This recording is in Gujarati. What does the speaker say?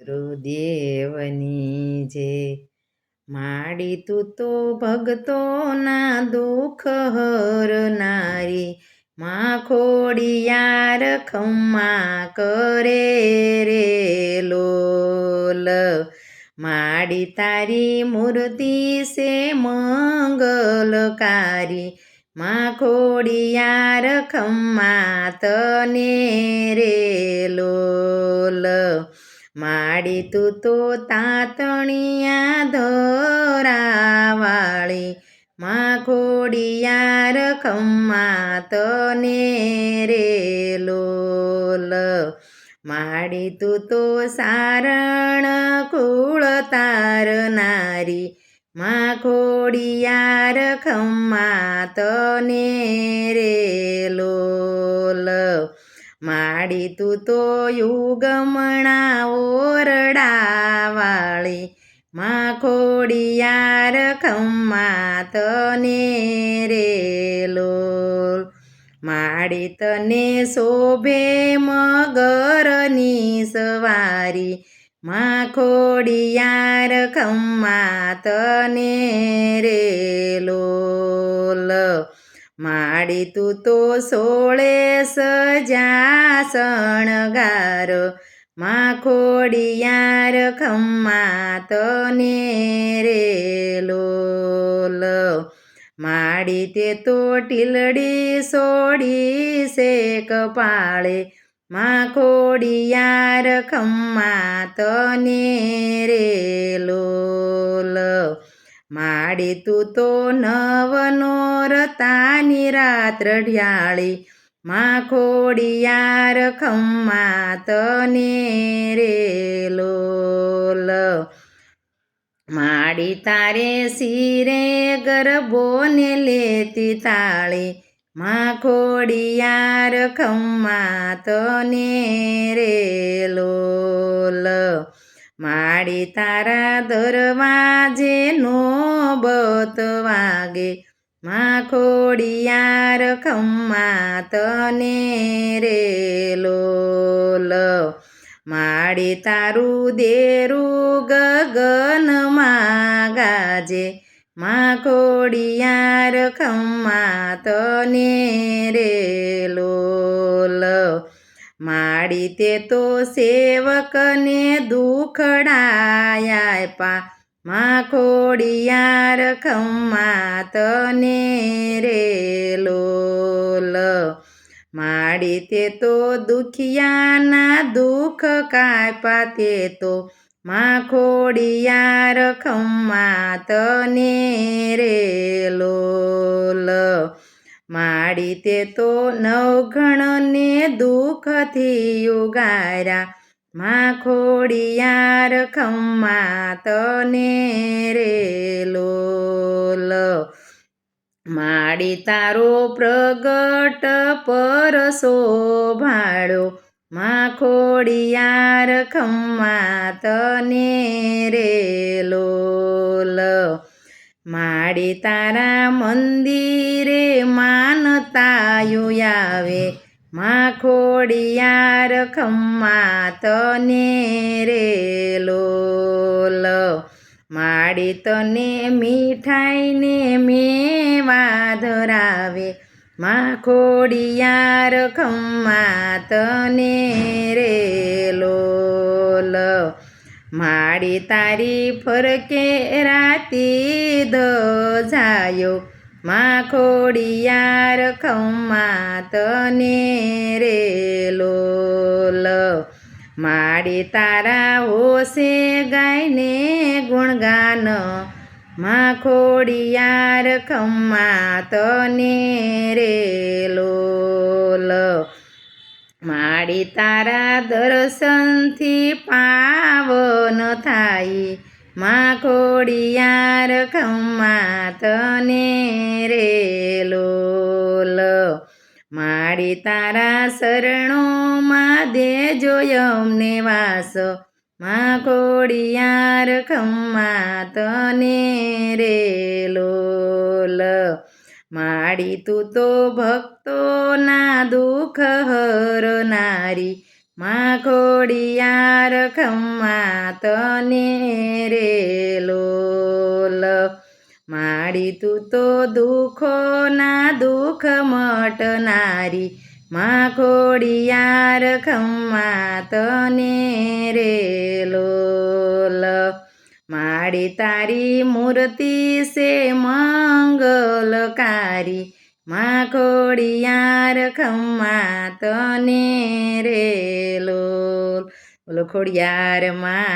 ગુરુદેવની જે માડી તું તો ભગતોના દુઃખ હરનારી માં ખોડિયાર ખમ્મા કરે રે લોલ માડી તારી મૂર્તિ સે મંગલકારી માં ખોડિયાર ખમ્મા તને રે લોલ માડી તું તો તાતણિયા ધરાવાળી માં ખોડિયાર ખમ્મા તને રે લોલ માડી તું તો સારણ કુળ તારનારી માં ખોડિયાર ખમ્મા તને રે લોલ માડી તું તો યુગમણા ઓરડાવાળી માં ખોડિયાર ખમ્મા તને રે લોલ માડી તને શોભે મગરની સવારી માં ખોડિયાર ખમ્મા તને રે લોલ માડી તું તો સોળે સજા શણગાર માં ખોડિયાર ખમ્મા તને રે લોલ માડી તે તો ટીલડી સોડી સે કપાળે માં ખોડિયાર ખમ્મા તને રે લોલ માડી તું તો નવનોરતાની રાત રઢિયાળી માં ખોડિયાર ખમ્મા તને રે લોલ માડી તારે શિરે ગરબોને લેતી તાળી માં ખોડિયાર ખમ્મા તને રે લોલ માડી તારા દરવાજે નોબત વાગે માં ખોડિયાર ખમ્મા તને રે લોલ માડી તારું દેરું ગગનમાં ગાજે માં ખોડિયાર ખમ્મા તને રે લોલ માડી તે તો સેવકને દુખડાયા પા માં ખોડિયાર ખમ્મા તને રે લોલ માડી તે તો દુખિયાના દુઃખ કાપ્યા તે તો માં ખોડિયાર ખમ્મા તને રે લોલ માડી તે તો નવઘણને દુઃખથી ઉગાર્યા માં ખોડિયાર ખમ્મા તને રે લોલ માડી તારો પ્રગટ પરસો ભાળ્યો માં ખોડિયાર ખમ્મા તને રે લોલ માડી તારા મંદિરે માનતાયું આવે માં ખોડિયાર ખમ્મા તને રે લોલ માડી તને મીઠાઈને મેવા ધરાવે માં ખોડિયાર ખમ્મા તને રે લોલ માડી તારી ફરકે રાતી ધજાયો માં ખોડિયાર ખમ્મા તને રે લોલ માડી તારા હોશે ગાયને ગુણગાન માં ખોડિયાર ખમ્મા તને રે લોલ માડી તારા દર્શનથી પાવન થાય માં ખોડિયાર ખમ્મા તને રે લોલ માડી તારા શરણોમાં દેજો અમને વાસ માં ખોડિયાર ખમ્મા તને રે લોલ માડી તું તો ભક્તોના દુઃખ હરનારી માં ખોડિયાર ખમ્મા તને રે લોલ. માડી તું તો દુઃખોના દુઃખ મટનારી, માં ખોડિયાર ખમ્મા તને રે લોલ. માડી તારી મૂર્તિ સે મંગલકારી, માં ખોડિયાર ખમ્મા તને રે લોલ. બોલો ખોડિયાર માં